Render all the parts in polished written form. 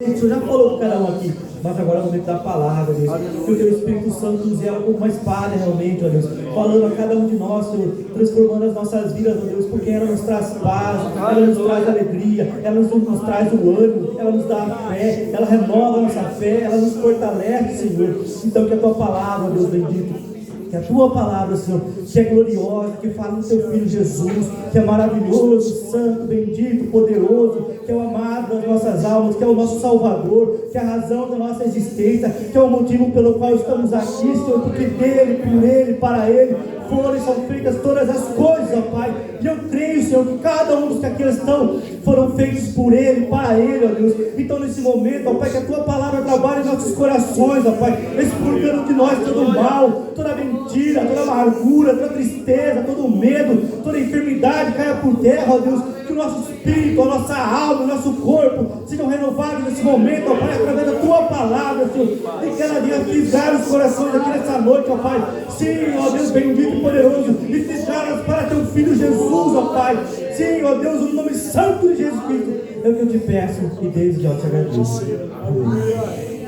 O Senhor já falou com cada um aqui, mas agora é o momento da palavra, Deus. Que o Teu Espírito Santo use ela como uma espada realmente, ó Deus. Falando a cada um de nós, Senhor, transformando as nossas vidas, ó Deus, porque ela nos traz paz, ela nos traz alegria, ela nos traz o ânimo, ela nos dá a fé, ela renova a nossa fé, ela nos fortalece, Senhor. Então que a Tua palavra, Deus bendito, que a Tua palavra, Senhor, que é gloriosa, que fala do Teu Filho Jesus, que é maravilhoso, santo, bendito, poderoso, que é o amado das nossas almas, que é o nosso Salvador, que é a razão da nossa existência, que é o motivo pelo qual estamos aqui, Senhor, porque dele, por ele, para ele, foram e são feitas todas as coisas, ó Pai. E eu creio, Senhor, que cada um dos que aqui estão foram feitos por ele, para ele, ó Deus. Então nesse momento, ó Pai, que a Tua palavra trabalhe em nossos corações, ó Pai, expurgando de nós todo o mal, toda mentira, toda amargura, toda tristeza, todo medo, toda enfermidade caia por terra, ó Deus. Que o nosso espírito, a nossa alma, o nosso corpo sejam renovados nesse momento, ó Pai, através da Tua palavra, Senhor. E que ela venha fisgar os corações aqui nessa noite, ó Pai. Sim, ó Deus bendito e poderoso, e fisgar para Teu Filho Jesus, ó Pai. Sim, ó Deus, no nome santo de Jesus Cristo, é o que eu te peço e desde já te agradeço. Amém.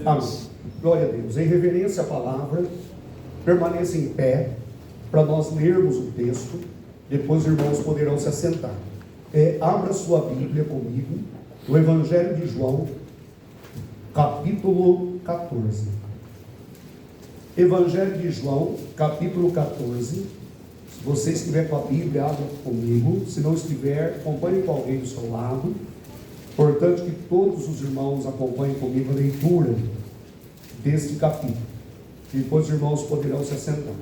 Amém. Glória a Deus. Em reverência à palavra, permaneça em pé para nós lermos o texto. Depois os irmãos poderão se assentar. Abra sua Bíblia comigo, o Evangelho de João, capítulo 14. Evangelho de João, capítulo 14. Se você estiver com a Bíblia, abra comigo. Se não estiver, acompanhe com alguém do seu lado. Importante que todos os irmãos acompanhem comigo a leitura deste capítulo. Depois os irmãos poderão se assentar.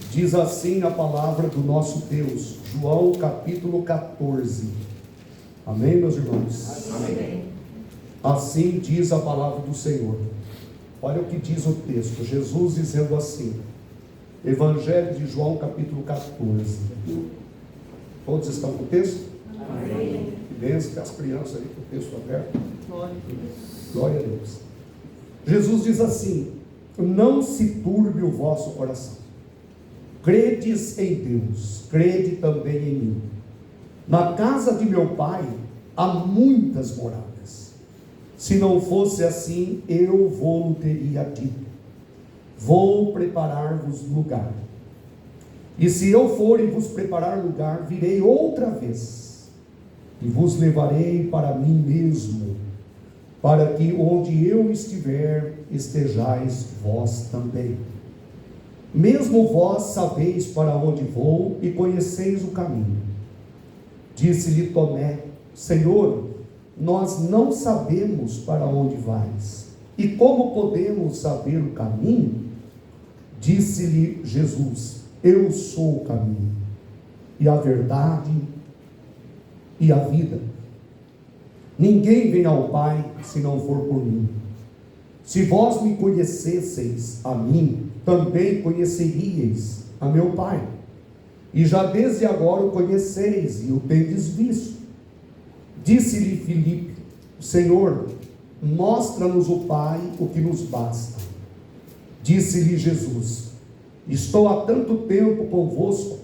Diz assim a palavra do nosso Deus, João capítulo 14. Amém, meus irmãos? Amém. Assim diz a palavra do Senhor. Olha o que diz o texto, Jesus dizendo assim, Evangelho de João capítulo 14. Todos estão com o texto? Amém. Que bênção, que as crianças aí com o texto aberto. Glória a Deus. Jesus diz assim, não se turbe o vosso coração. Credes em Deus, crede também em mim. Na casa de meu Pai há muitas moradas. Se não fosse assim, eu vou teria dito. Vou preparar-vos lugar. E se eu for e vos preparar lugar, virei outra vez, e vos levarei para mim mesmo, para que onde eu estiver, estejais vós também. Mesmo vós sabeis para onde vou e conheceis o caminho. Disse-lhe Tomé, Senhor, nós não sabemos para onde vais, e como podemos saber o caminho? Disse-lhe Jesus, eu sou o caminho, e a verdade, e a vida. Ninguém vem ao Pai, se não for por mim. Se vós me conhecesseis a mim, também conheceríeis a meu Pai. E já desde agora o conheceis e o tendes visto. Disse-lhe Filipe, Senhor, mostra-nos o Pai, o que nos basta. Disse-lhe Jesus, estou há tanto tempo convosco,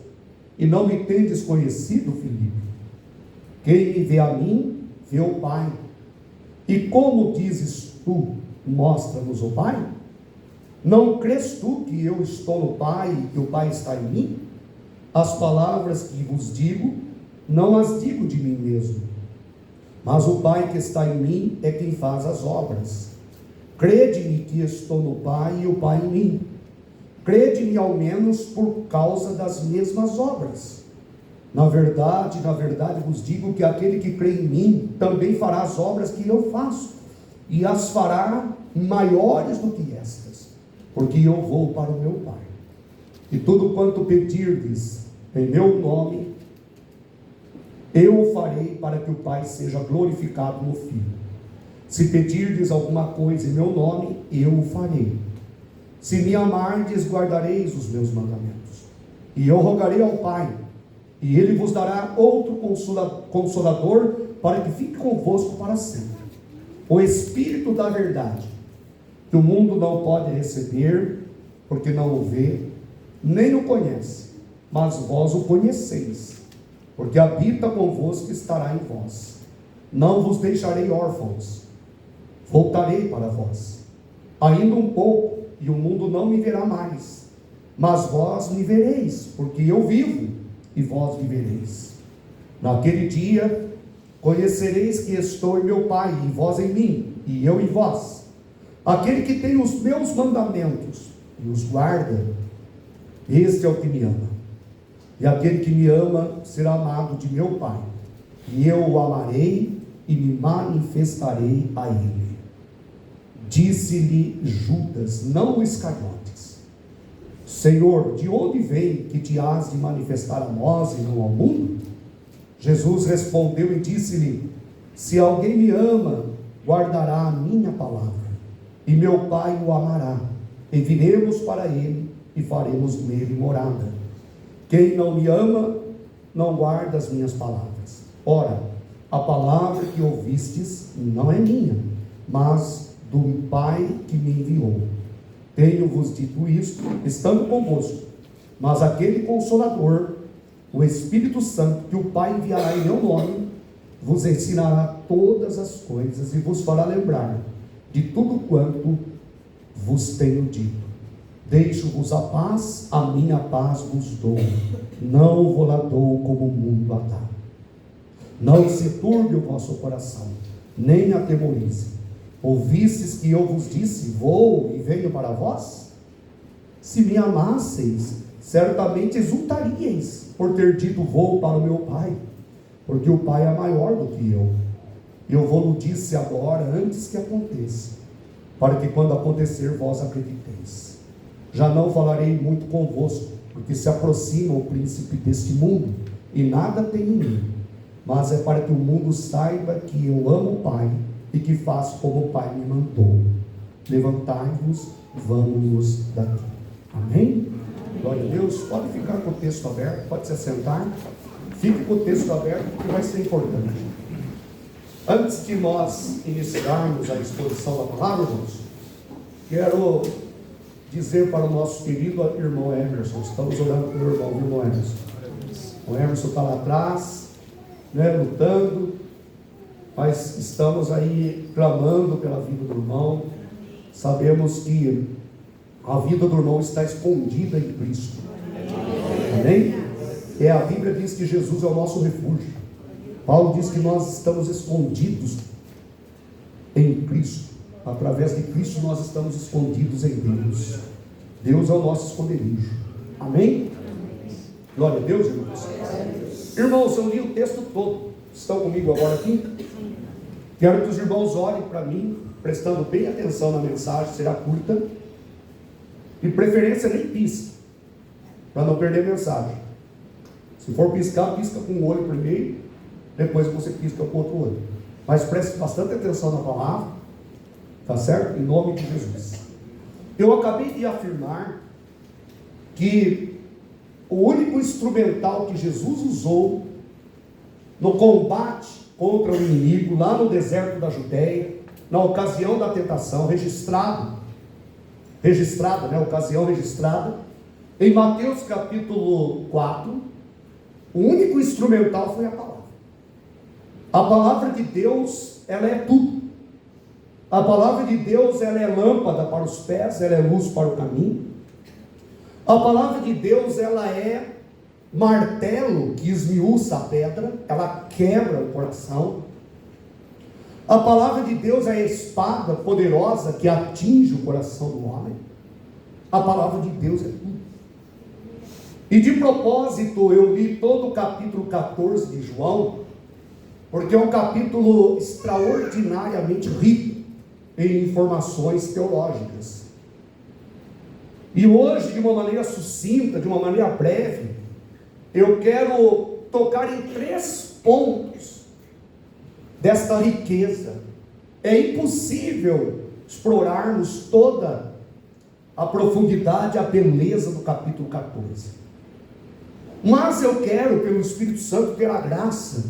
e não me tendes conhecido, Filipe? Quem me vê a mim, vê o Pai. E como dizes tu, mostra-nos o Pai? Não crês tu que eu estou no Pai e que o Pai está em mim? As palavras que vos digo, não as digo de mim mesmo, mas o Pai que está em mim é quem faz as obras. Crede-me que estou no Pai e o Pai em mim. Crede-me ao menos por causa das mesmas obras. Na verdade vos digo que aquele que crê em mim também fará as obras que eu faço, e as fará maiores do que estas, porque eu vou para o meu Pai. E tudo quanto pedirdes em meu nome, eu farei, para que o Pai seja glorificado no Filho. Se pedirdes alguma coisa em meu nome, eu o farei. Se me amardes, guardareis os meus mandamentos. E eu rogarei ao Pai, e Ele vos dará outro Consolador, para que fique convosco para sempre. O Espírito da verdade, que o mundo não pode receber, porque não o vê, nem o conhece, mas vós o conheceis, porque habita convosco e estará em vós. Não vos deixarei órfãos, voltarei para vós. Ainda um pouco, e o mundo não me verá mais, mas vós me vereis, porque eu vivo, e vós vivereis. Naquele dia, conhecereis que estou em meu Pai, e vós em mim, e eu em vós. Aquele que tem os meus mandamentos, e os guarda, este é o que me ama. E aquele que me ama será amado de meu Pai, e eu o amarei e me manifestarei a ele. Disse-lhe Judas, não o Iscariotes: Senhor, de onde vem que te has de manifestar a nós e não ao mundo? Jesus respondeu e disse-lhe: se alguém me ama, guardará a minha palavra, e meu Pai o amará, e viremos para ele e faremos nele morada. Quem não me ama, não guarda as minhas palavras. Ora, a palavra que ouvistes não é minha, mas do Pai que me enviou. Tenho-vos dito isto, estando convosco. Mas aquele Consolador, o Espírito Santo, que o Pai enviará em meu nome, vos ensinará todas as coisas e vos fará lembrar de tudo quanto vos tenho dito. Deixo-vos a paz, a minha paz vos dou. Não vou lá dou como o mundo a dá. Não se turbe o vosso coração, nem atemorize. Ouvistes que eu vos disse, vou e venho para vós? Se me amasseis, certamente exultaríeis por ter dito, vou para o meu Pai, porque o Pai é maior do que eu. Eu vou-lo disse agora, antes que aconteça, para que quando acontecer, vós acrediteis. Já não falarei muito convosco, porque se aproxima o príncipe deste mundo, e nada tem em mim, mas é para que o mundo saiba que eu amo o Pai, e que faço como o Pai me mandou. Levantai-vos, vamos daqui. Amém? Glória a Deus. Pode ficar com o texto aberto, pode se assentar. Fique com o texto aberto, porque vai ser importante. Antes de nós iniciarmos a exposição da palavra, irmãos, quero dizer para o nosso querido irmão Emerson, estamos orando pelo irmão Emerson. O Emerson está lá atrás, lutando, mas estamos aí clamando pela vida do irmão. Sabemos que a vida do irmão está escondida em Cristo. Amém? A Bíblia diz que Jesus é o nosso refúgio. Paulo diz que nós estamos escondidos em Cristo. Através de Cristo nós estamos escondidos em Deus. Deus é o nosso esconderijo. Amém? Glória a Deus, irmãos. Irmãos, eu li o texto todo. Estão comigo agora aqui? Quero que os irmãos olhem para mim, prestando bem atenção na mensagem, será curta. De preferência nem pisque, para não perder a mensagem. Se for piscar, pisca com o olho primeiro, depois você pisca com o outro olho. Mas preste bastante atenção na palavra, tá certo? Em nome de Jesus. Eu acabei de afirmar que o único instrumental que Jesus usou no combate contra o inimigo, lá no deserto da Judéia, na ocasião da tentação, ocasião registrada, em Mateus capítulo 4, o único instrumental foi a palavra. A palavra de Deus, ela é tudo. A palavra de Deus, ela é lâmpada para os pés, ela é luz para o caminho. A palavra de Deus, ela é martelo que esmiuça a pedra, ela quebra o coração. A palavra de Deus é a espada poderosa que atinge o coração do homem. A palavra de Deus é tudo. E de propósito eu li todo o capítulo 14 de João, porque é um capítulo extraordinariamente rico em informações teológicas. E hoje, de uma maneira sucinta, de uma maneira breve, eu quero tocar em 3 pontos desta riqueza. É impossível explorarmos toda a profundidade, a beleza do capítulo 14. Mas eu quero, pelo Espírito Santo, ter a graça,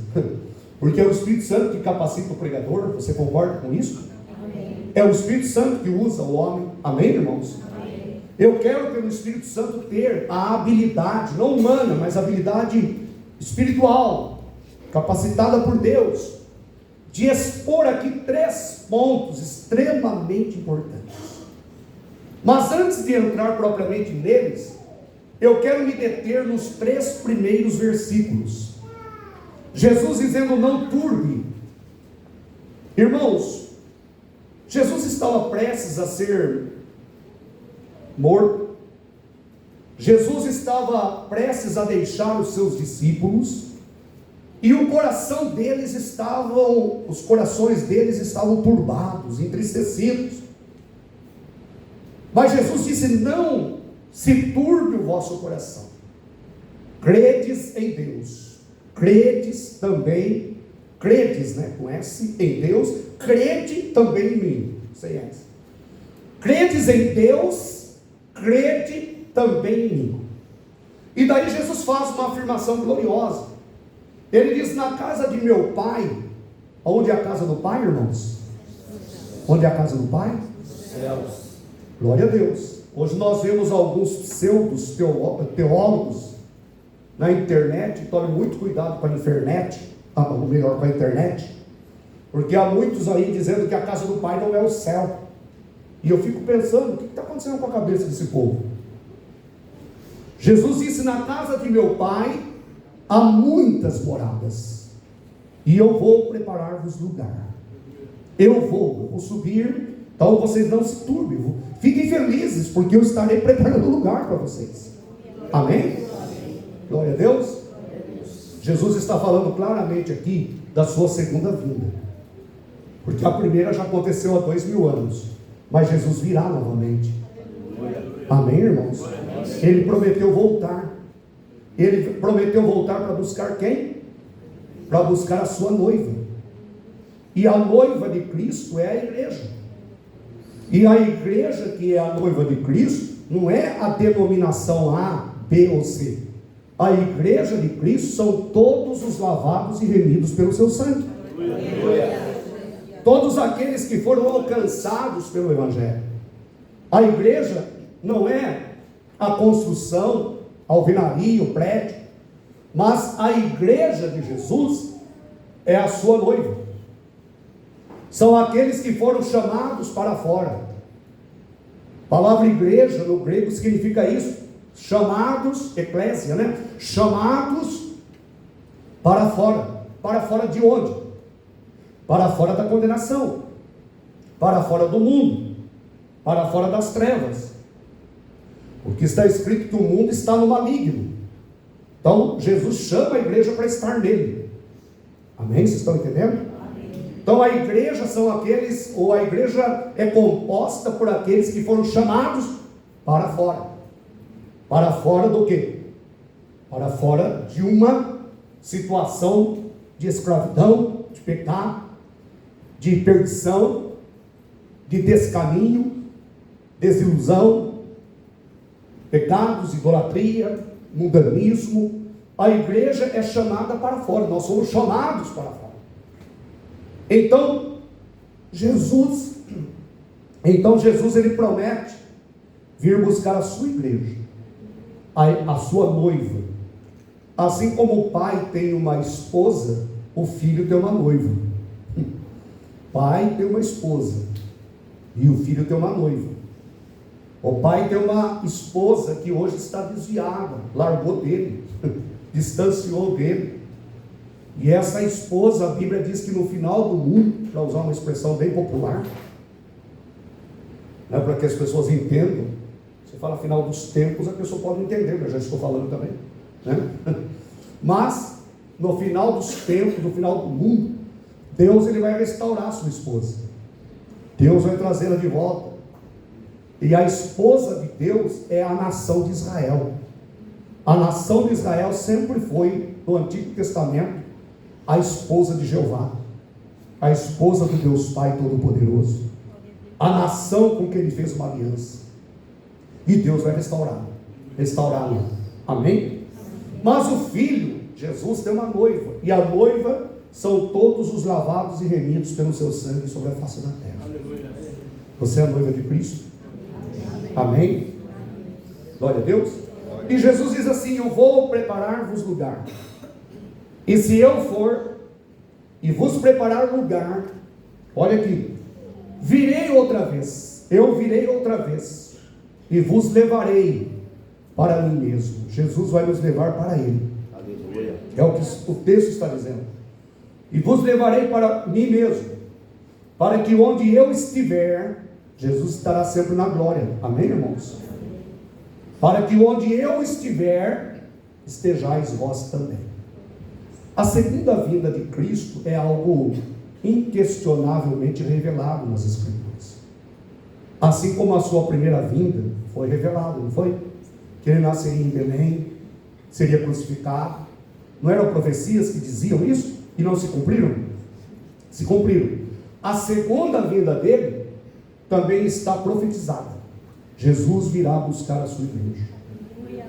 porque é o Espírito Santo que capacita o pregador. Você concorda com isso? Amém. É o Espírito Santo que usa o homem. Amém, irmãos? Amém. Eu quero, pelo Espírito Santo, ter a habilidade, não humana, mas a habilidade espiritual, capacitada por Deus, de expor aqui 3 pontos extremamente importantes. Mas antes de entrar propriamente neles, eu quero me deter nos 3 primeiros versículos. Jesus dizendo: não turbe. Irmãos, Jesus estava prestes a ser morto. Jesus estava prestes a deixar os seus discípulos, e os corações deles estavam turbados, entristecidos. Mas Jesus disse: não se turbe o vosso coração. Credes em Deus, credes também, credes, com S, em Deus, crede também em mim, sem S. Credes em Deus, crede também em mim. E daí Jesus faz uma afirmação gloriosa. Ele diz: na casa de meu Pai. Onde é a casa do Pai, irmãos? Onde é a casa do Pai? Céus. Glória a Deus. Hoje nós vemos alguns pseudos teólogos na internet. Tome muito cuidado com a internet, ou melhor, com a internet, porque há muitos aí dizendo que a casa do Pai não é o céu. E eu fico pensando: o que está acontecendo com a cabeça desse povo? Jesus disse: na casa de meu Pai há muitas moradas, e eu vou preparar-vos lugar. Eu vou subir. Então vocês não se turbem, fiquem felizes, porque eu estarei preparando lugar para vocês. Amém? Glória a Deus. Jesus está falando claramente aqui da sua segunda vinda, porque a primeira já aconteceu há 2000 anos, mas Jesus virá novamente. Amém, irmãos? Ele prometeu voltar. Ele prometeu voltar para buscar quem? Para buscar a sua noiva. E a noiva de Cristo é a igreja. E a igreja que é a noiva de Cristo não é a denominação A, B ou C. A igreja de Cristo são todos os lavados e remidos pelo seu sangue. Todos aqueles que foram alcançados pelo Evangelho. A igreja não é a construção, a alvenaria, o prédio, mas a igreja de Jesus é a sua noiva. São aqueles que foram chamados para fora. A palavra igreja no grego significa isso: chamados, eclésia, chamados para fora. Para fora de onde? Para fora da condenação, para fora do mundo, para fora das trevas. Porque está escrito que o mundo está no maligno. Então Jesus chama a igreja para estar nele. Amém? Vocês estão entendendo? Então a igreja são aqueles, ou a igreja é composta por aqueles que foram chamados para fora. Para fora do quê? Para fora de uma situação de escravidão, de pecado, de perdição, de descaminho, desilusão, pecados, idolatria, mundanismo. A igreja é chamada para fora, nós somos chamados para fora. Então Jesus ele promete vir buscar a sua igreja, a sua noiva. Assim como o pai tem uma esposa, o filho tem uma noiva. O pai tem uma esposa e o filho tem uma noiva. O pai tem uma esposa que hoje está desviada, largou dele, distanciou dele. E essa esposa, a Bíblia diz que no final do mundo, para usar uma expressão bem popular, para que as pessoas entendam, você fala final dos tempos, a pessoa pode entender, eu já estou falando também, Mas no final dos tempos, no final do mundo, Deus ele vai restaurar a sua esposa. Deus vai trazê-la de volta. E a esposa de Deus é a nação de Israel. A nação de Israel sempre foi, no Antigo Testamento, a esposa de Jeová, a esposa do Deus Pai Todo-Poderoso, a nação com quem ele fez uma aliança. E Deus vai restaurá-la. Amém? Mas o filho, Jesus, tem uma noiva, e a noiva são todos os lavados e remidos pelo seu sangue sobre a face da terra. Você é a noiva de Cristo? Amém? Glória a Deus. E Jesus diz assim: eu vou preparar-vos lugar. E se eu for e vos preparar lugar, olha aqui, virei outra vez, eu virei outra vez, e vos levarei para mim mesmo. Jesus vai nos levar para Ele. Aleluia. É o que o texto está dizendo. E vos levarei para mim mesmo, para que onde eu estiver, Jesus estará sempre na glória. Amém, irmãos? Para que onde eu estiver, estejais vós também. A segunda vinda de Cristo é algo inquestionavelmente revelado nas Escrituras. Assim como a sua primeira vinda foi revelado, não foi? Que ele nasceria em Belém, seria crucificado. Não eram profecias que diziam isso e não se cumpriram? Se cumpriram. A segunda vinda dele também está profetizada. Jesus virá buscar a sua igreja.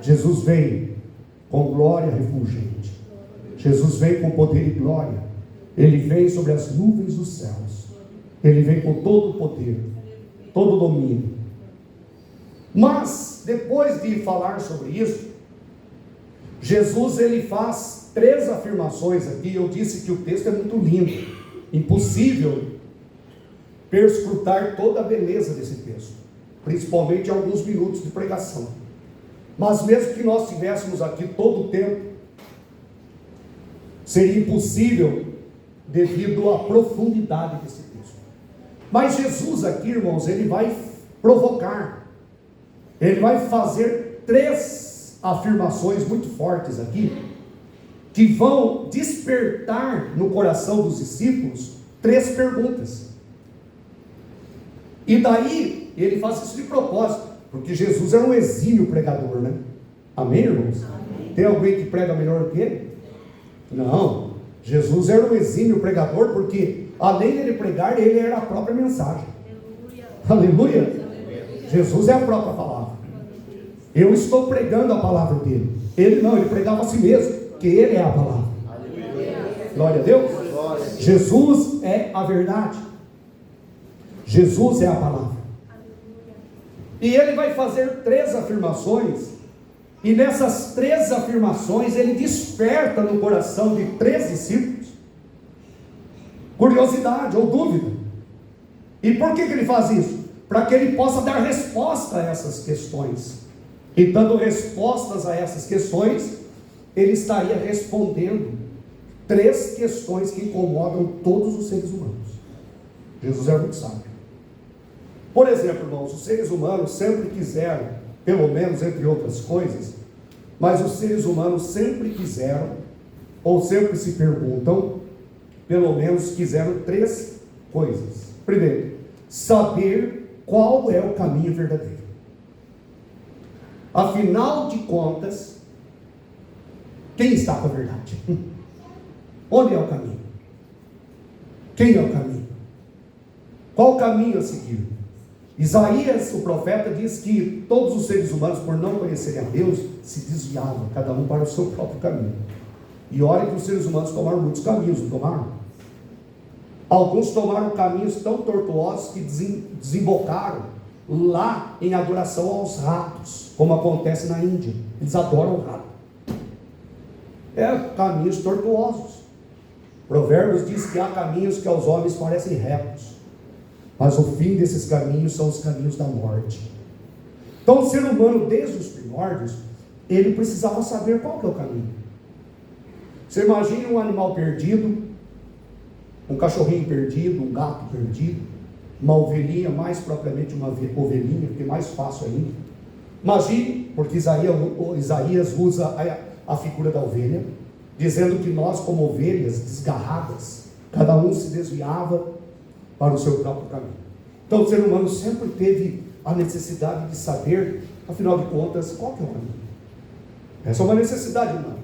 Jesus vem com glória refulgente. Jesus vem com poder e glória. Ele vem sobre as nuvens dos céus. Ele vem com todo o poder, todo o domínio. Mas, depois de falar sobre isso, Jesus ele faz 3 afirmações aqui. Eu disse que o texto é muito lindo. Impossível perscrutar toda a beleza desse texto, principalmente em alguns minutos de pregação. Mas mesmo que nós tivéssemos aqui todo o tempo, seria impossível devido à profundidade desse texto. Mas Jesus aqui, irmãos, ele vai provocar, ele vai fazer 3 afirmações muito fortes aqui, que vão despertar no coração dos discípulos 3 perguntas. E daí, ele faz isso de propósito, porque Jesus era um exímio pregador, né? Amém, irmãos? Amém. Tem alguém que prega melhor que ele? Não. Jesus era um exímio pregador, porque além de ele pregar, ele era a própria mensagem. Aleluia. Aleluia. Jesus é a própria palavra. Eu estou pregando a palavra dele. Ele não, ele pregava a si mesmo, que ele é a palavra. Aleluia. Glória a Deus. Glória. Jesus é a verdade. Jesus é a palavra. E ele vai fazer 3 afirmações. E nessas 3 afirmações, ele desperta no coração de 3 discípulos curiosidade ou dúvida. E por que ele faz isso? Para que ele possa dar resposta a essas questões. E dando respostas a essas questões, ele estaria respondendo 3 questões que incomodam todos os seres humanos. Jesus é muito sábio. Por exemplo, irmãos, os seres humanos sempre quiseram, pelo menos entre outras coisas, mas os seres humanos sempre quiseram, ou sempre se perguntam, pelo menos quiseram 3 coisas. Primeiro, saber qual é o caminho verdadeiro. Afinal de contas, quem está com a verdade? Onde é o caminho? Quem é o caminho? Qual o caminho a seguir? Isaías, o profeta, diz que todos os seres humanos, por não conhecerem a Deus, se desviavam, cada um para o seu próprio caminho. E olha que os seres humanos tomaram muitos caminhos, não tomaram? Alguns tomaram caminhos tão tortuosos que desembocaram lá em adoração aos ratos, como acontece na Índia. Eles adoram o rato. Caminhos tortuosos. Provérbios diz que há caminhos que aos homens parecem retos, mas o fim desses caminhos são os caminhos da morte. Então o ser humano, desde os primórdios, ele precisava saber qual que é o caminho. Você imagina um animal perdido, um cachorrinho perdido, um gato perdido, uma ovelhinha, mais propriamente uma ovelhinha, porque é mais fácil ainda. Imagine, porque Isaías usa a figura da ovelha, dizendo que nós, como ovelhas desgarradas, cada um se desviava para o seu próprio caminho. Então o ser humano sempre teve a necessidade de saber, afinal de contas, qual que é o caminho. Essa é uma necessidade humana.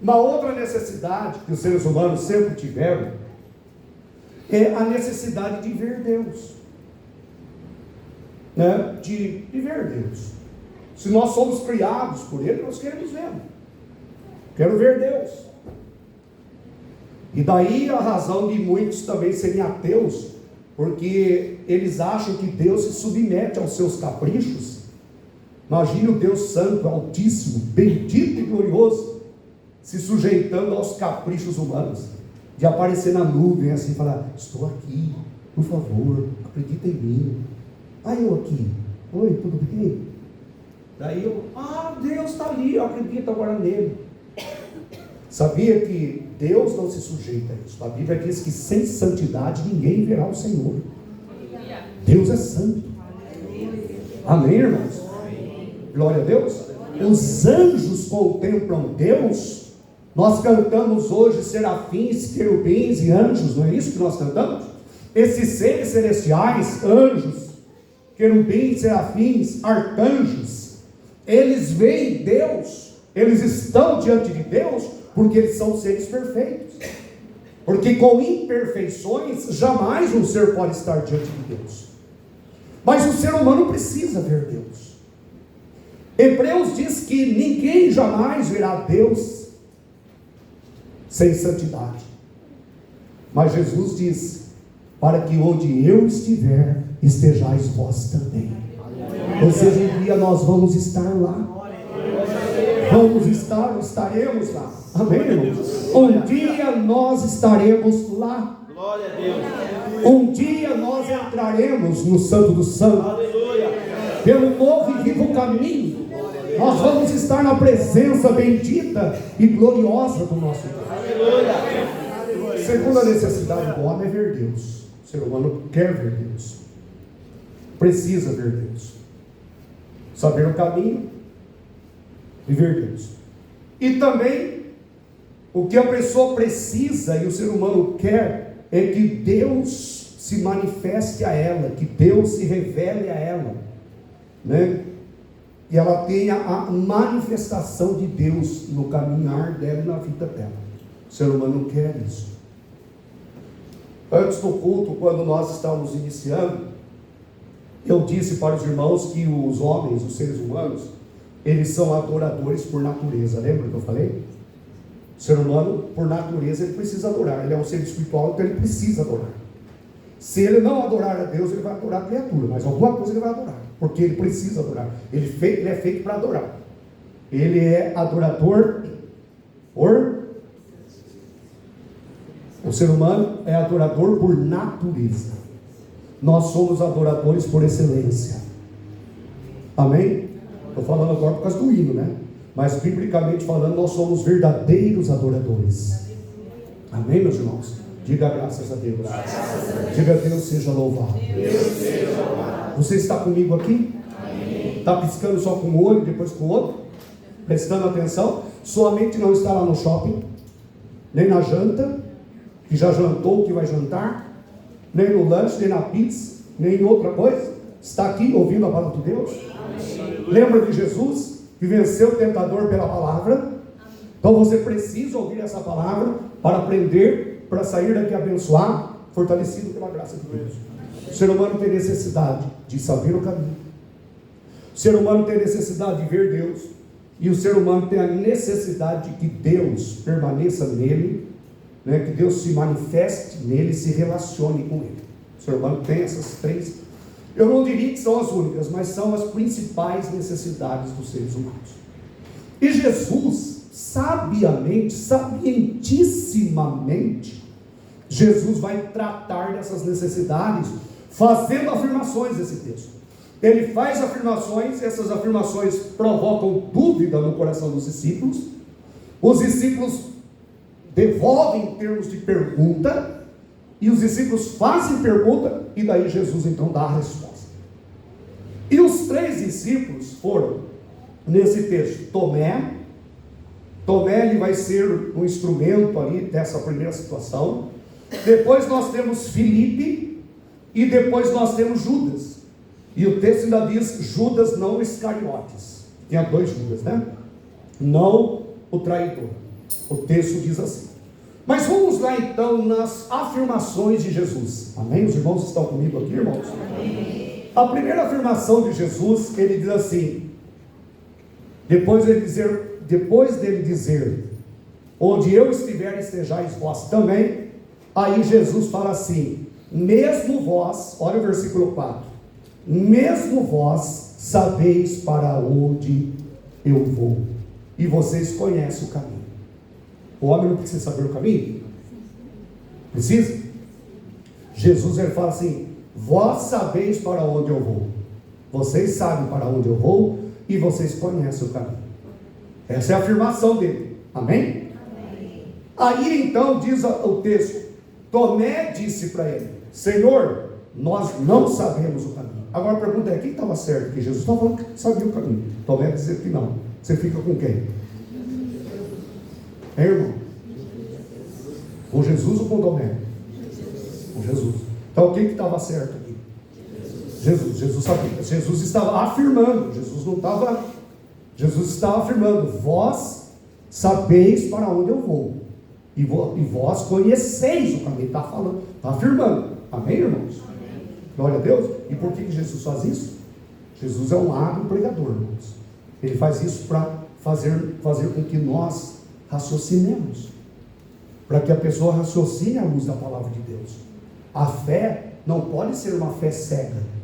Uma outra necessidade que os seres humanos sempre tiveram é a necessidade de ver Deus, né? de ver Deus. Se nós somos criados por Ele, nós queremos vê-lo. Quero ver Deus. E daí a razão de muitos também serem ateus, porque eles acham que Deus se submete aos seus caprichos. Imagine o Deus Santo, Altíssimo, bendito e glorioso, se sujeitando aos caprichos humanos, de aparecer na nuvem assim, falar: estou aqui, por favor, acredita em mim. Eu aqui, oi, tudo bem? Daí Deus está ali, eu acredito agora nele. Sabia que Deus não se sujeita a isso? A Bíblia diz que sem santidade ninguém verá o Senhor. Deus é santo. Amém, irmãos? Glória a Deus. Os anjos contemplam Deus. Nós cantamos hoje serafins, querubins e anjos, não é isso que nós cantamos? Esses seres celestiais, anjos, querubins, serafins, arcanjos, eles veem Deus, eles estão diante de Deus, porque eles são seres perfeitos. Porque com imperfeições, jamais um ser pode estar diante de Deus. Mas o ser humano precisa ver Deus. Hebreus diz que ninguém jamais verá Deus sem santidade. Mas Jesus diz: para que onde eu estiver, estejais vós também. Ou seja, um dia nós vamos estar lá. Estaremos lá. Amém, irmãos? Um dia nós estaremos lá. Glória a Deus. Um dia nós entraremos no Santo dos Santos. Aleluia. Pelo novo e vivo caminho. Nós vamos estar na presença bendita e gloriosa do nosso Deus. Aleluia. Segunda necessidade do homem é ver Deus. O ser humano quer ver Deus. Precisa ver Deus. Saber o caminho e ver Deus. E também o que a pessoa precisa e o ser humano quer é que Deus se manifeste a ela, que Deus se revele a ela, né? E ela tenha a manifestação de Deus no caminhar dela e na vida dela. O ser humano quer isso. Antes do culto, quando nós estávamos iniciando, eu disse para os irmãos que os homens, os seres humanos, eles são adoradores por natureza. Lembra que eu falei? O ser humano, por natureza, ele precisa adorar. Ele é um ser espiritual, então ele precisa adorar. Se ele não adorar a Deus, ele vai adorar a criatura, mas alguma coisa ele vai adorar, porque ele precisa adorar. Ele é feito para adorar. Ele é adorador o ser humano é adorador por natureza. Nós somos adoradores por excelência. Amém? Estou falando agora por causa do hino, né? Mas biblicamente falando, nós somos verdadeiros adoradores. Amém, meus irmãos? Diga graças a Deus. Diga Deus seja louvado. Você está comigo aqui? Está piscando só com um olho, depois com o outro? Prestando atenção? Sua mente não está lá no shopping, nem na janta, que já jantou, que vai jantar, nem no lanche, nem na pizza, nem em outra coisa. Está aqui ouvindo a palavra de Deus? Lembra de Jesus, que venceu o tentador pela palavra? Então você precisa ouvir essa palavra para aprender, para sair daqui abençoado, fortalecido pela graça de Deus. O ser humano tem necessidade de saber o caminho. O ser humano tem necessidade de ver Deus. E o ser humano tem a necessidade de que Deus permaneça nele, né? Que Deus se manifeste nele, se relacione com ele. O ser humano tem essas três. Eu não diria que são as únicas, mas são as principais necessidades dos seres humanos. E Jesus, sapientissimamente, Jesus vai tratar dessas necessidades, fazendo afirmações nesse texto. Ele faz afirmações, essas afirmações provocam dúvida no coração dos discípulos. Os discípulos devolvem em termos de pergunta, e os discípulos fazem pergunta, e daí Jesus então dá a resposta. E os três discípulos foram, nesse texto, Tomé. Tomé, ele vai ser um instrumento ali dessa primeira situação. Depois nós temos Filipe, e depois nós temos Judas. E o texto ainda diz Judas, não Iscariotes. Tinha dois Judas, né? Não o traidor. O texto diz assim. Mas vamos lá então nas afirmações de Jesus. Amém? Os irmãos estão comigo aqui, irmãos? Amém. A primeira afirmação de Jesus, ele diz assim, depois dele dizer, onde eu estiver, estejais vós também. Aí Jesus fala assim, mesmo vós, olha o versículo 4, mesmo vós sabeis para onde eu vou, e vocês conhecem o caminho. O homem não precisa saber o caminho? Precisa? Jesus, ele fala assim: vós sabeis para onde eu vou. Vocês sabem para onde eu vou e vocês conhecem o caminho. Essa é a afirmação dele. Amém? Amém. Aí então diz o texto: Tomé disse para ele: Senhor, nós não sabemos o caminho. Agora a pergunta é: quem estava certo? Porque Jesus estava falando que sabia o caminho. Tomé dizer que não. Você fica com quem? É, irmão? Com Jesus ou com Tomé? Com Jesus. Então quem que estava certo aqui? Jesus. Jesus sabia. Jesus estava afirmando. Jesus estava afirmando: vós sabeis para onde eu vou, e vós conheceis o caminho. Está falando, está afirmando. Amém, irmãos? Amém. Glória a Deus. E por que Jesus faz isso? Jesus é um hábil pregador, irmãos. Ele faz isso para fazer com que nós raciocinemos, para que a pessoa raciocine à luz da palavra de Deus. A fé não pode ser uma fé cega.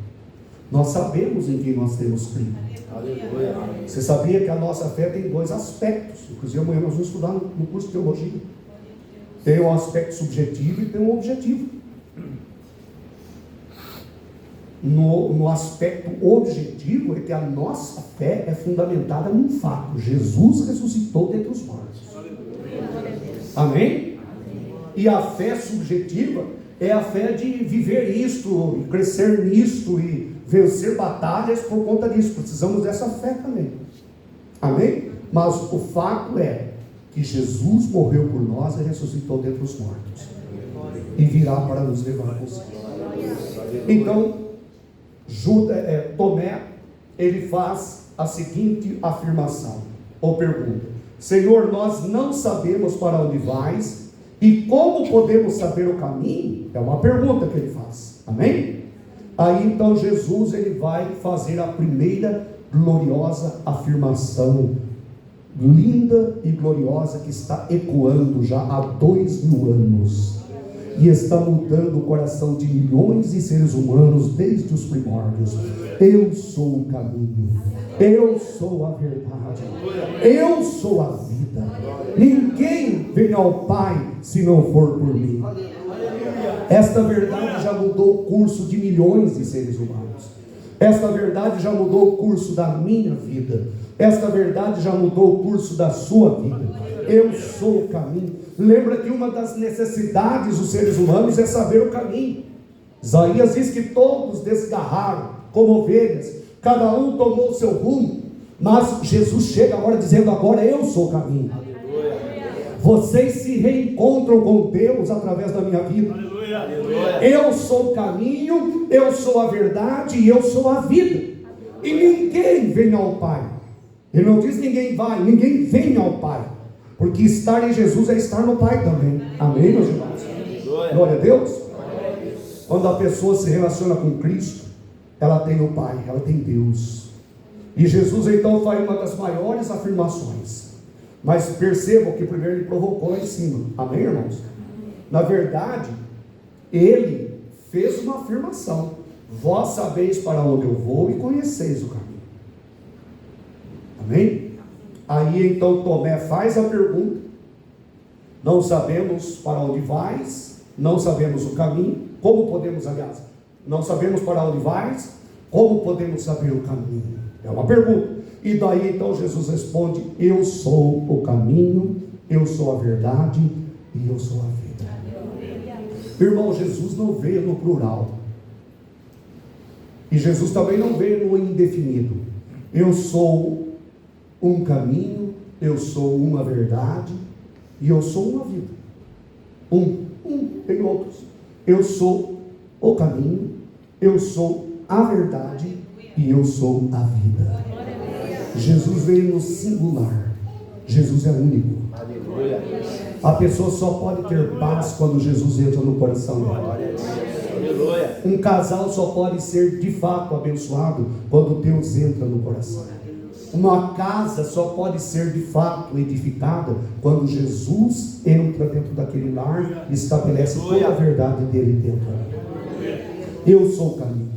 Nós sabemos em quem nós temos crido. Você sabia que a nossa fé tem dois aspectos? Inclusive amanhã nós vamos estudar no curso de teologia. Tem um aspecto subjetivo e tem um objetivo. No aspecto objetivo é que a nossa fé é fundamentada num fato: Jesus ressuscitou dentre os mortos. Amém? E a fé subjetiva é a fé de viver isto, e crescer nisto, e vencer batalhas por conta disso. Precisamos dessa fé também. Amém? Mas o fato é que Jesus morreu por nós e ressuscitou dentre os mortos, e virá para nos levar consigo. Então Tomé, ele faz a seguinte afirmação, ou pergunta: Senhor, nós não sabemos para onde vais, e como podemos saber o caminho? É uma pergunta que ele faz. Amém? Aí então Jesus, ele vai fazer a primeira gloriosa afirmação, linda e gloriosa, que está ecoando já há 2000 anos, e está mudando o coração de milhões de seres humanos desde os primórdios. Eu sou o caminho, eu sou a verdade, eu sou a vida. Ninguém vem ao Pai se não for por mim. Esta verdade já mudou o curso de milhões de seres humanos. Esta verdade já mudou o curso da minha vida. Esta verdade já mudou o curso da sua vida. Eu sou o caminho. Lembra que uma das necessidades dos seres humanos é saber o caminho. Isaías diz que todos desgarraram como ovelhas, cada um tomou o seu rumo, mas Jesus chega agora dizendo: agora eu sou o caminho. Vocês se reencontram com Deus através da minha vida. Eu sou o caminho, eu sou a verdade e eu sou a vida. E ninguém vem ao Pai. Ele não diz ninguém vai, ninguém vem ao Pai, porque estar em Jesus é estar no Pai também. Amém, meus irmãos? Glória a Deus. Quando a pessoa se relaciona com Cristo, ela tem o Pai, ela tem Deus. E Jesus então faz uma das maiores afirmações. Mas percebam que primeiro ele provocou lá em cima. Amém, irmãos? Na verdade, ele fez uma afirmação: vós sabeis para onde eu vou e conheceis o caminho. Amém? Aí então Tomé faz a pergunta: não sabemos para onde vais, não sabemos o caminho. Como podemos, aliás, não sabemos para onde vais, como podemos saber o caminho? É uma pergunta. E daí então Jesus responde: eu sou o caminho, eu sou a verdade e eu sou a vida. Irmão, Jesus não veio no plural, e Jesus também não veio no indefinido. Eu sou um caminho, eu sou uma verdade e eu sou uma vida. Tem outros. Eu sou o caminho, eu sou a verdade e eu sou a vida. Jesus veio no singular. Jesus é único. A pessoa só pode ter paz quando Jesus entra no coração dela. Um casal só pode ser de fato abençoado quando Deus entra no coração. Uma casa só pode ser de fato edificada quando Jesus entra dentro daquele lar e estabelece toda a verdade dele dentro. Eu sou o caminho.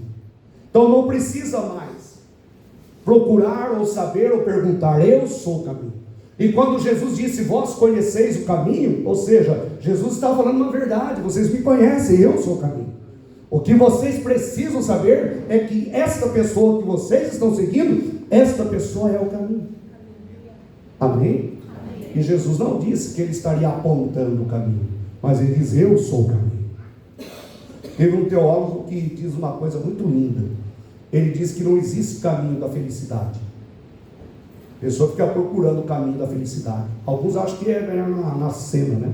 Então não precisa mais procurar ou saber ou perguntar: eu sou o caminho. E quando Jesus disse, vós conheceis o caminho, ou seja, Jesus estava falando uma verdade, vocês me conhecem, eu sou o caminho. O que vocês precisam saber é que esta pessoa que vocês estão seguindo, esta pessoa é o caminho. Amém? E Jesus não disse que ele estaria apontando o caminho, mas ele diz, eu sou o caminho. Teve um teólogo que diz uma coisa muito linda. Ele diz que não existe caminho da felicidade. A pessoa fica procurando o caminho da felicidade. Alguns acham que é ganhar na cena, né?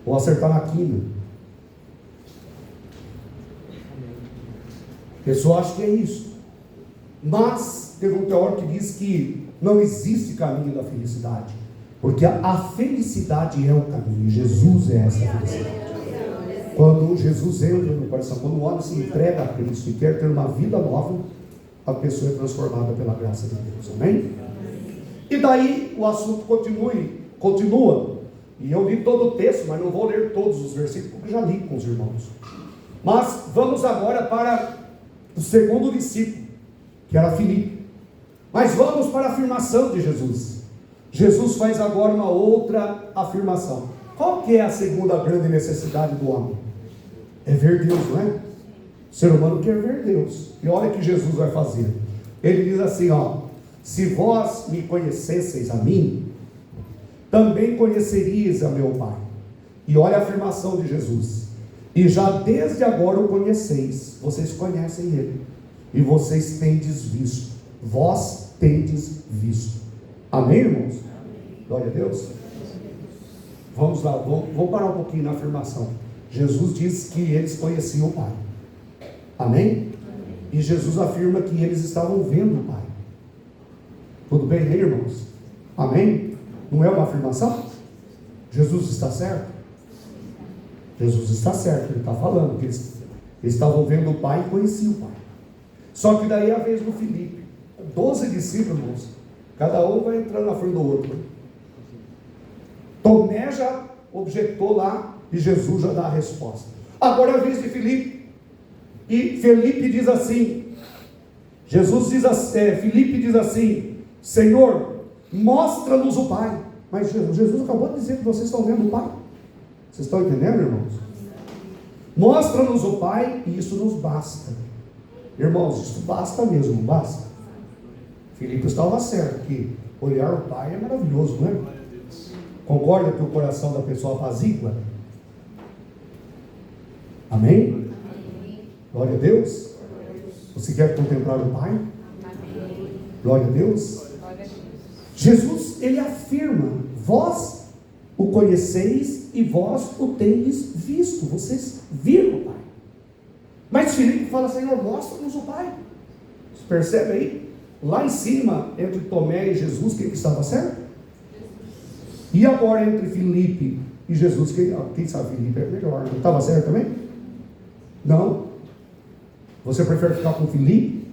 Ou acertar na quina. A pessoa acha que é isso. Mas teve um teórico que diz que não existe caminho da felicidade, porque a felicidade é o caminho. Jesus é essa felicidade. Quando Jesus entra no coração, quando o homem se entrega a Cristo e quer ter uma vida nova, a pessoa é transformada pela graça de Deus. Amém? E daí o assunto continua. E eu li todo o texto, mas não vou ler todos os versículos, porque já li com os irmãos. Mas vamos agora para o segundo discípulo, que era Filipe. Mas vamos para a afirmação de Jesus. Jesus faz agora uma outra afirmação. Qual que é a segunda grande necessidade do homem? É ver Deus, não é? O ser humano quer ver Deus. E olha o que Jesus vai fazer. Ele diz assim, ó: se vós me conhecesseis a mim, também conheceríeis a meu Pai. E olha a afirmação de Jesus. E já desde agora o conheceis. Vocês conhecem Ele. E vocês tendes visto. Vós tendes visto. Amém, irmãos? Glória a Deus. Vamos lá, vamos parar um pouquinho na afirmação. Jesus disse que eles conheciam o Pai. Amém? E Jesus afirma que eles estavam vendo o Pai. Tudo bem, né, irmãos? Amém? Não é uma afirmação? Jesus está certo? Jesus está certo, ele está falando que eles estavam vendo o Pai e conheciam o Pai. Só que daí é a vez do Filipe. 12 discípulos, irmãos. Cada um vai entrando na frente do outro. Tomé já objetou lá e Jesus já dá a resposta. Agora é a vez de Filipe. E Filipe diz assim, Filipe diz assim: Senhor, mostra-nos o Pai. Mas Jesus acabou de dizer que vocês estão vendo o Pai. Vocês estão entendendo, irmãos? Mostra-nos o Pai e isso nos basta. Irmãos, isso basta mesmo, não basta? Filipe estava certo que olhar o Pai é maravilhoso, não é? Concorda que o coração da pessoa apazigua? Amém? Glória a Deus. Você quer contemplar o Pai? Glória a Deus. Jesus, ele afirma: vós o conheceis e vós o tendes visto. Vocês viram o Pai. Mas Filipe fala: Senhor, mostra-nos o Pai. Você percebe aí? Lá em cima, entre Tomé e Jesus, quem estava certo? E agora entre Filipe e Jesus, quem sabe Filipe é melhor? Não estava certo também? Não? Você prefere ficar com Filipe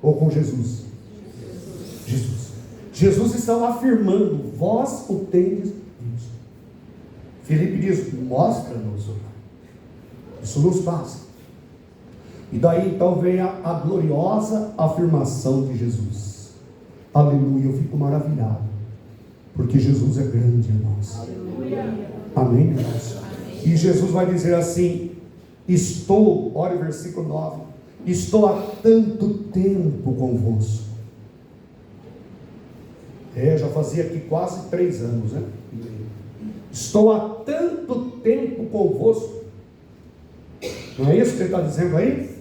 ou com Jesus? Jesus. Jesus estava afirmando: vós o tendes visto. Filipe diz: mostra-nos o Pai. Isso nos basta. E daí então vem a gloriosa afirmação de Jesus. Aleluia, eu fico maravilhado, porque Jesus é grande, irmãos. Aleluia. Amém, irmãos? Amém. E Jesus vai dizer assim: olha o versículo 9, estou há tanto tempo convosco. Já fazia aqui quase 3 anos, né? Estou há tanto tempo convosco. Não é isso que ele está dizendo aí?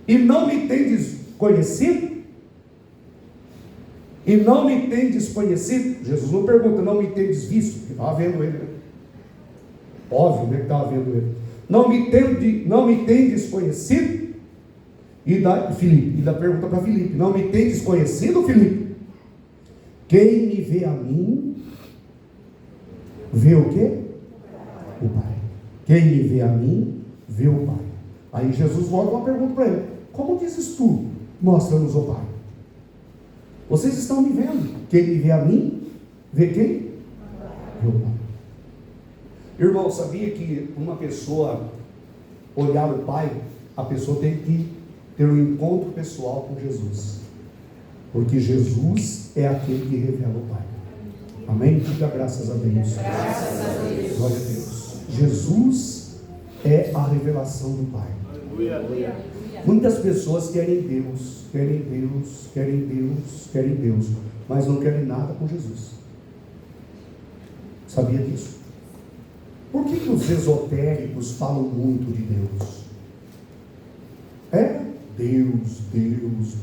E não me tendes conhecido? E não me tendes conhecido? Jesus não pergunta: não me tendes visto? Porque estava vendo ele, né? Óbvio, né, que estava vendo ele. Não me tendes conhecido? E Filipe, ainda pergunta para Filipe: não me tendes conhecido, Filipe? Quem me vê a mim, vê o quê? O Pai. Quem me vê a mim, vê o Pai. Aí Jesus volta uma pergunta para ele: como dizes tu, mostra-nos o Pai? Vocês estão me vendo. Quem me vê a mim, vê quem? Vê o Pai. Irmão, sabia que uma pessoa olhar o Pai, a pessoa tem que ter um encontro pessoal com Jesus. Porque Jesus é aquele que revela o Pai. Amém? Diga graças a Deus. Graças a Deus. Glória a Deus. Jesus é a revelação do Pai. Muitas pessoas querem Deus, mas não querem nada com Jesus. Sabia disso? Por que os esotéricos falam muito de Deus?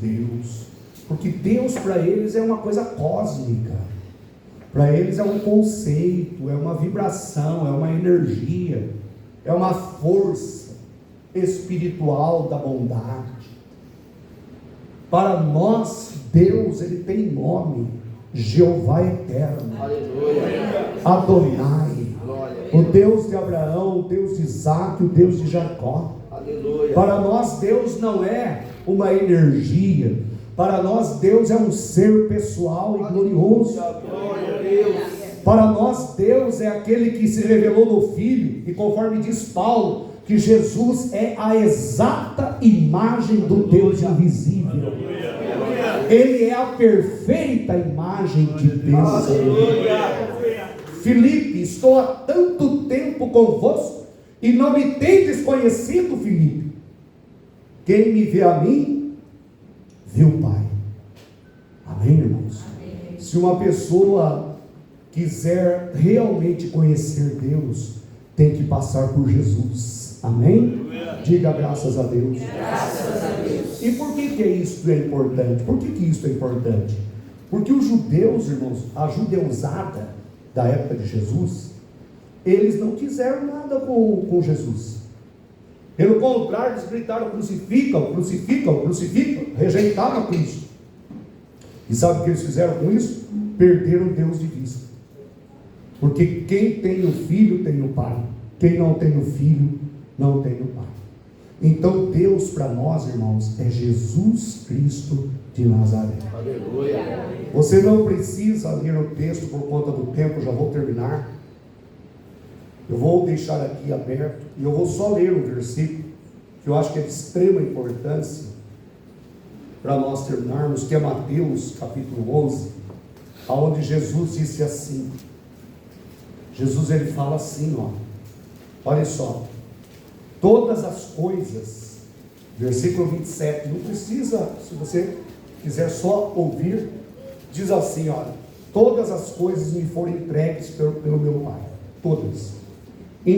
Deus. Porque Deus para eles é uma coisa cósmica. Para eles é um conceito, é uma vibração, é uma energia, é uma força espiritual da bondade. Para nós, Deus, ele tem nome: Jeová Eterno, Adonai, o Deus de Abraão, o Deus de Isaac, o Deus de Jacó. Para nós, Deus não é uma energia. Para nós, Deus é um ser pessoal e glorioso. Para nós, Deus é aquele que se revelou no Filho, e conforme diz Paulo, que Jesus é a exata imagem do Deus invisível. Ele é a perfeita imagem de Deus. Filipe, estou há tanto tempo convosco e não me tendes conhecido, Filipe. Quem me vê a mim, viu o Pai. Amém, irmãos? Amém. Se uma pessoa quiser realmente conhecer Deus, tem que passar por Jesus. Amém? Diga graças a Deus. Graças a Deus. E por que isso é importante? Por que isso é importante? Porque os judeus, irmãos, a judeusada da época de Jesus, eles não quiseram nada com Jesus. Pelo contrário, eles gritaram: crucificam, rejeitaram a Cristo. E sabe o que eles fizeram com isso? Perderam Deus de vista. Porque quem tem o Filho tem o Pai. Quem não tem o Filho não tem o Pai. Então Deus para nós, irmãos, é Jesus Cristo de Nazaré. Aleluia. Você não precisa ler o texto por conta do tempo, já vou terminar. Eu vou deixar aqui aberto e eu vou só ler um versículo que eu acho que é de extrema importância para nós terminarmos, que é Mateus capítulo 11, aonde Jesus disse assim. Jesus, ele fala assim, olha só: todas as coisas, versículo 27, não precisa, se você quiser só ouvir, diz assim, olha: todas as coisas me foram entregues pelo meu Pai, todas, e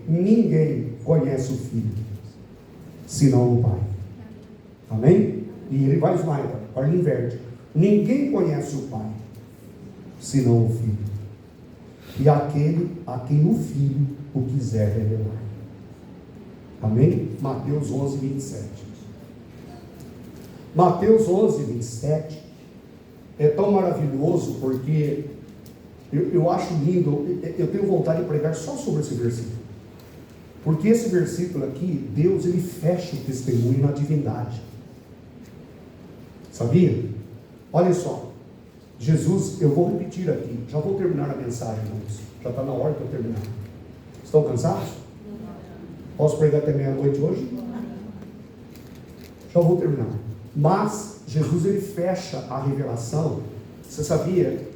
ninguém conhece o Filho, senão o Pai. Amém? E ele vai mais, olha, inverte: ninguém conhece o Pai, senão o Filho, e aquele a quem o Filho o quiser revelar. Amém? Mateus 11, 27. Mateus 11, 27 é tão maravilhoso, porque eu acho lindo. Eu tenho vontade de pregar só sobre esse versículo, porque esse versículo aqui, Deus, ele fecha o testemunho na divindade. Sabia? Olha só, Jesus, eu vou repetir aqui, já vou terminar a mensagem, irmãos. Já está na hora de eu terminar. Estão cansados? Posso pregar até meia-noite hoje? Já vou terminar. Mas Jesus, ele fecha a revelação. Você sabia?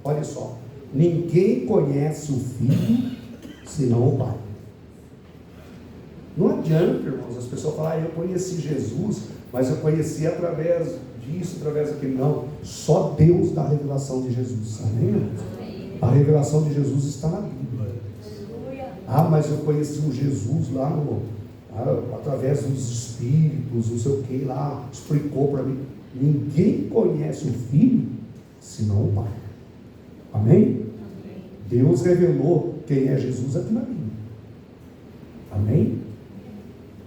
Olha só, ninguém conhece o Filho senão o Pai. Não adianta, irmãos, as pessoas falarem: eu conheci Jesus, mas eu conheci através disso, através daquilo. Não, só Deus dá a revelação de Jesus. Amém? A revelação de Jesus está na Bíblia. Mas eu conheci um Jesus lá através dos Espíritos, não sei o que lá, explicou para mim. Ninguém conhece o Filho senão o Pai. Amém? Deus revelou quem é Jesus aqui na Bíblia. Amém?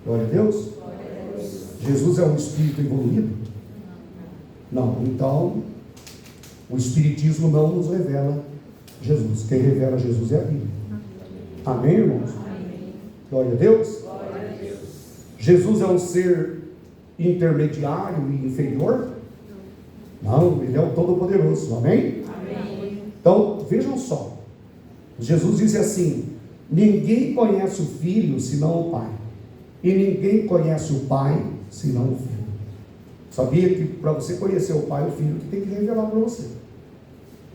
Glória a Deus. Jesus é um espírito evoluído? Não. Então, o Espiritismo não nos revela Jesus. Quem revela Jesus é a Bíblia. Amém, irmãos? Amém. Glória a Deus. Glória a Deus. Jesus é um ser intermediário e inferior? Não, ele é o Todo-Poderoso. Amém? Amém. Então, vejam só. Jesus disse assim: ninguém conhece o Filho senão o Pai, e ninguém conhece o Pai senão o Filho. Sabia que para você conhecer o Pai, o Filho tem que revelar para você.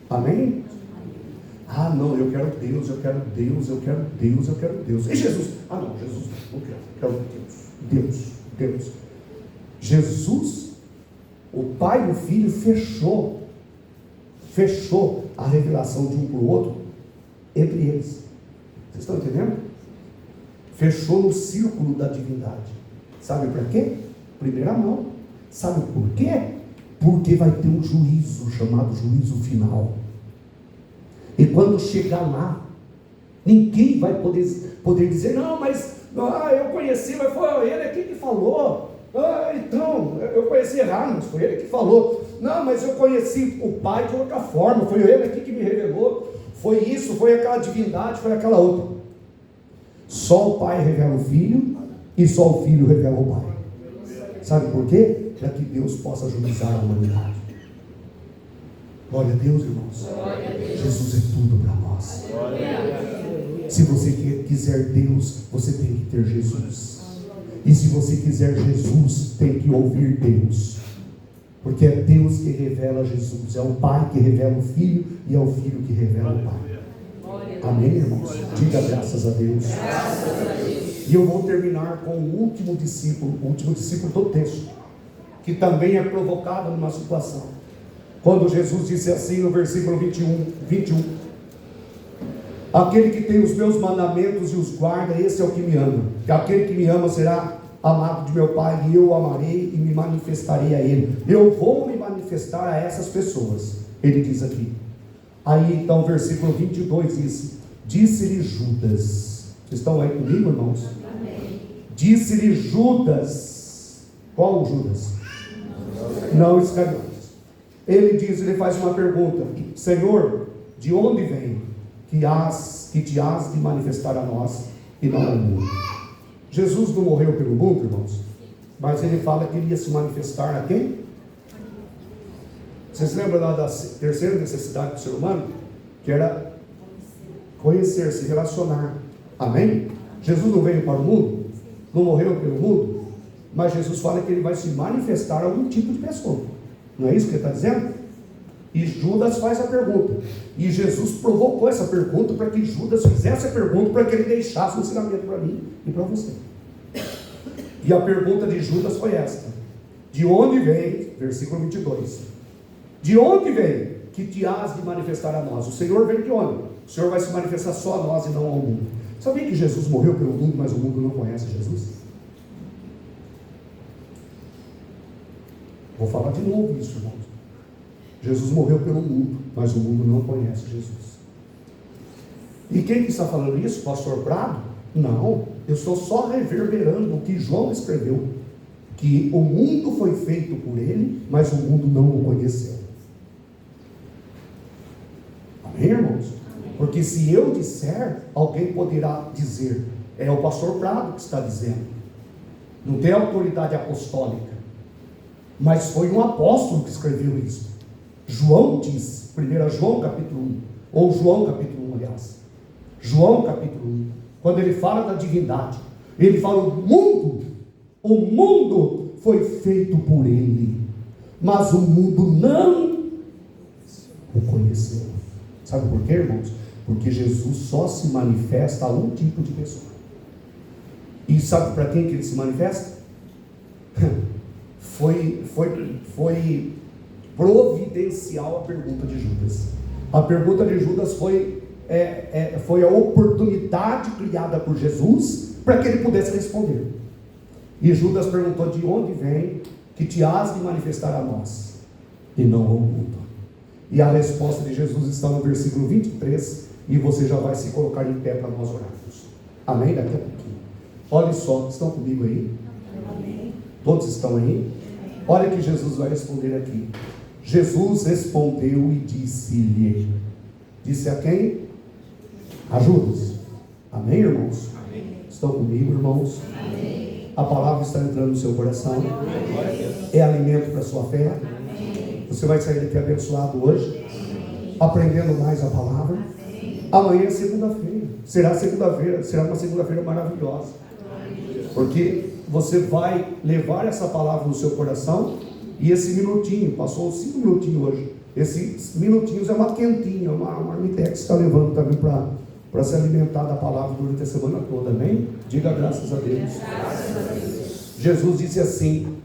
Amém? Ah, não, eu quero Deus, eu quero Deus, eu quero Deus, eu quero Deus. E Jesus? Ah, não, Jesus não quero Deus. Deus. Jesus, o Pai e o Filho fechou a revelação de um para o outro entre eles. Vocês estão entendendo? Fechou no círculo da divindade. Sabe para quê? Primeira mão. Sabe por quê? Porque vai ter um juízo chamado juízo final. E quando chegar lá, ninguém vai poder dizer, não, mas eu conheci, mas foi ele aqui que falou. Então, eu conheci errado, mas foi ele que falou. Não, mas eu conheci o Pai de outra forma, foi ele aqui que me revelou. Foi isso, foi aquela divindade, foi aquela outra. Só o Pai revela o Filho e só o Filho revela o Pai. Sabe por quê? Para que Deus possa juizar a humanidade. Glória a Deus, irmãos. Jesus é tudo para nós. Se você quiser Deus, você tem que ter Jesus. E se você quiser Jesus, tem que ouvir Deus. Porque é Deus que revela Jesus. É o Pai que revela o Filho e é o Filho que revela o Pai. Amém, irmãos? Diga graças a Deus. E eu vou terminar com o último discípulo do texto, que também é provocado numa situação. Quando Jesus disse assim no versículo 21, aquele que tem os meus mandamentos e os guarda, esse é o que me ama. Aquele que me ama será amado de meu Pai, e eu o amarei e me manifestarei a ele. Eu vou me manifestar a essas pessoas. Ele diz aqui. Aí então o versículo 22 diz, disse-lhe Judas. Vocês estão aí comigo, irmãos? Amém. Disse-lhe Judas. Qual o Judas? Não Iscariotes. Ele faz uma pergunta: Senhor, de onde vem que te has de manifestar a nós e não ao mundo? Jesus não morreu pelo mundo, irmãos, mas ele fala que ele ia se manifestar a quem? Vocês lembram lá da terceira necessidade do ser humano? Que era conhecer, se relacionar. Amém? Jesus não veio para o mundo, não morreu pelo mundo, mas Jesus fala que ele vai se manifestar a algum tipo de pessoa. Não é isso que ele está dizendo? E Judas faz a pergunta. E Jesus provocou essa pergunta para que Judas fizesse a pergunta, para que ele deixasse um ensinamento para mim e para você. E a pergunta de Judas foi esta: de onde vem, versículo 22, de onde vem que te has de manifestar a nós? O Senhor vem de onde? O Senhor vai se manifestar só a nós e não ao mundo. Sabia que Jesus morreu pelo mundo, mas o mundo não conhece Jesus? Vou falar de novo isso, irmãos. Jesus morreu pelo mundo, mas o mundo não conhece Jesus. E quem que está falando isso? Pastor Prado? Não, eu estou só reverberando o que João escreveu, que o mundo foi feito por ele, mas o mundo não o conheceu. Amém, irmãos? Porque se eu disser, alguém poderá dizer, é o pastor Prado que está dizendo, não tem autoridade apostólica, mas foi um apóstolo que escreveu isso. João diz, 1 João capítulo 1, ou João capítulo 1, aliás, João capítulo 1, quando ele fala da divindade, ele fala o mundo foi feito por ele, mas o mundo não o conheceu. Sabe por quê, irmãos? Porque Jesus só se manifesta a um tipo de pessoa. E sabe para quem que ele se manifesta? Foi providencial a pergunta de Judas. A pergunta de Judas foi a oportunidade criada por Jesus para que ele pudesse responder. E Judas perguntou: de onde vem que te has de manifestar a nós e não ao mundo? E a resposta de Jesus está no versículo 23, e você já vai se colocar em pé para nós orarmos. Amém? Daqui a pouquinho. Olha só, estão comigo aí? Amém. Todos estão aí? Olha que Jesus vai responder aqui. Jesus respondeu e disse-lhe. Disse a quem? A Judas. Amém, irmãos? Amém. Estão comigo, irmãos? Amém. A palavra está entrando no seu coração. Amém. É alimento para a sua fé. Amém. Você vai sair daqui abençoado hoje. Amém. Aprendendo mais a palavra. Amém. Amanhã é segunda-feira. Será uma segunda-feira maravilhosa. Porque você vai levar essa palavra no seu coração E esse minutinho, passou 5 minutinhos hoje. Esses minutinhos é uma quentinha, uma marmitex que você está levando também para se alimentar da palavra durante a semana toda, amém? Diga graças a Deus. Graças a Deus. Jesus disse assim,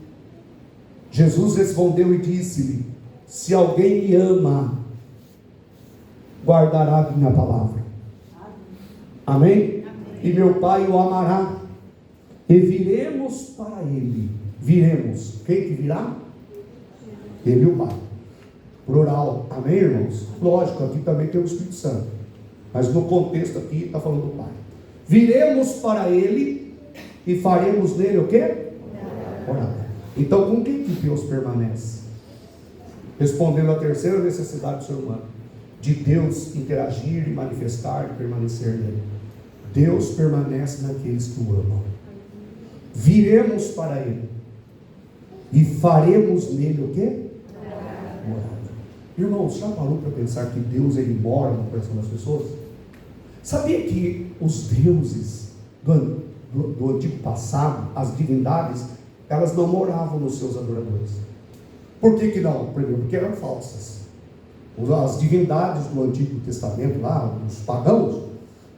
Jesus respondeu e disse-lhe: se alguém me ama, guardará a minha palavra. Amém? E meu Pai o amará, e viremos para ele. Viremos. Quem que virá? Ele e o Pai. Plural. Amém, irmãos? Lógico, aqui também tem o Espírito Santo, mas no contexto aqui está falando do Pai. Viremos para ele e faremos nele o quê? Morada. Então, com quem que Deus permanece? Respondendo à terceira necessidade do ser humano, de Deus interagir e manifestar e permanecer nele. Deus permanece naqueles que o amam. Viremos para ele e faremos nele o quê? Morada. Irmãos, já parou para pensar que Deus ele mora no coração das pessoas? Sabia que os deuses do antigo passado, as divindades, elas não moravam nos seus adoradores? Por que não? Primeiro, porque eram falsas. As divindades do Antigo Testamento, lá, os pagãos,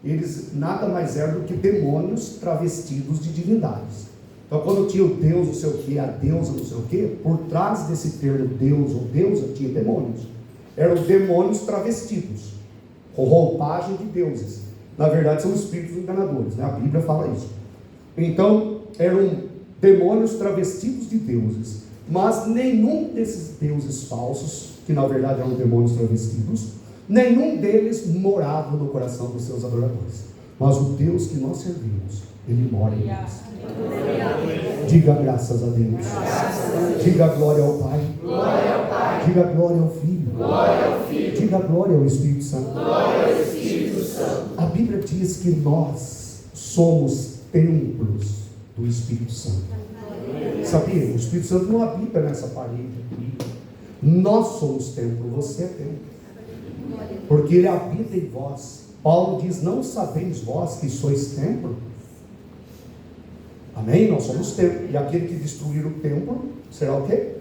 eles nada mais eram do que demônios travestidos de divindades. Então, quando tinha o Deus não sei o que, a deusa não sei o que, por trás desse termo Deus ou deusa, tinha demônios. Eram demônios travestidos, com roupagem de deuses. Na verdade, são espíritos enganadores, né? A Bíblia fala isso. Então, eram demônios travestidos de deuses. Mas nenhum desses deuses falsos, que na verdade eram demônios travestidos, nenhum deles morava no coração dos seus adoradores. Mas o Deus que nós servimos, Ele mora em nós. Diga graças a Deus. Diga glória ao Pai. Diga glória ao Filho. Diga glória ao Espírito Santo. A Bíblia diz que nós somos templos do Espírito Santo. Sabia? O Espírito Santo não habita nessa parede aqui. Nós somos templo, você é templo. Porque Ele habita em vós. Paulo diz: não sabeis vós que sois templo? Amém? Nós somos templo. E aquele que destruir o templo será o quê?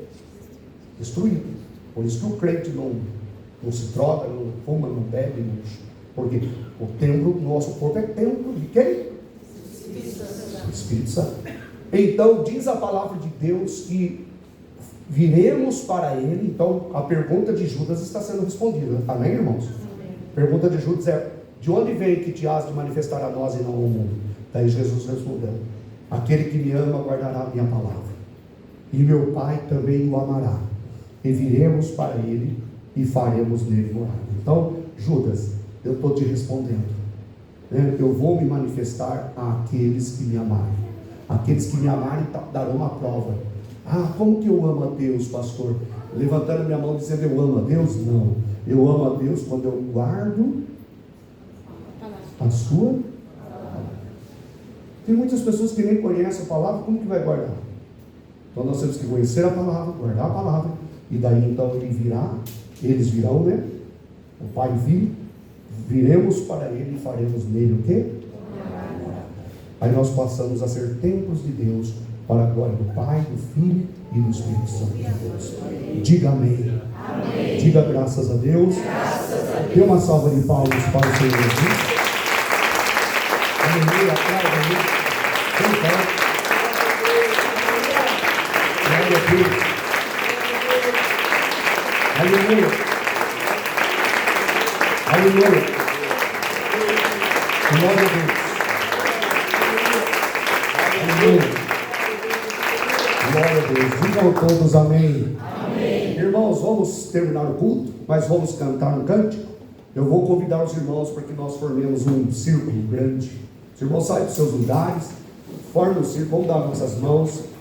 Destruído. Por isso que o crente não se droga, não fuma, não bebe, porque o templo, nosso corpo é templo de quem? Espírito Santo. Então diz a palavra de Deus que viremos para ele. Então a pergunta de Judas está sendo respondida. Amém, irmãos? A pergunta de Judas é: de onde vem que te has de manifestar a nós e não ao mundo? Daí Jesus respondeu: aquele que me ama guardará a minha palavra, e meu Pai também o amará, e viremos para ele e faremos nele morada. Então, Judas, eu estou te respondendo, né? Eu vou me manifestar àqueles que me amarem. Aqueles que me amarem darão uma prova. Ah, como que eu amo a Deus, pastor? Levantando minha mão dizendo eu amo a Deus? Não, eu amo a Deus quando eu guardo a sua. Tem muitas pessoas que nem conhecem a palavra, como que vai guardar? Então nós temos que conhecer a palavra, guardar a palavra, e daí então eles virão, né? O Pai e o Filho, viremos para ele e faremos nele o quê? Aí nós passamos a ser templos de Deus, para a glória do Pai, do Filho e do Espírito Santo de Deus. Diga amém. Amém. Diga graças a Deus. Dê uma salva de palmas para o Senhor Jesus. Aleluia, aplauda aí. Glória a Deus. Aleluia. Aleluia. Glória a Deus. Aleluia. Glória a Deus. Digam todos amém. Amém. Irmãos, vamos terminar o culto, mas vamos cantar um cântico. Eu vou convidar os irmãos para que nós formemos um círculo grande. Os irmãos saem dos seus lugares, formem um círculo, vamos dar nossas mãos.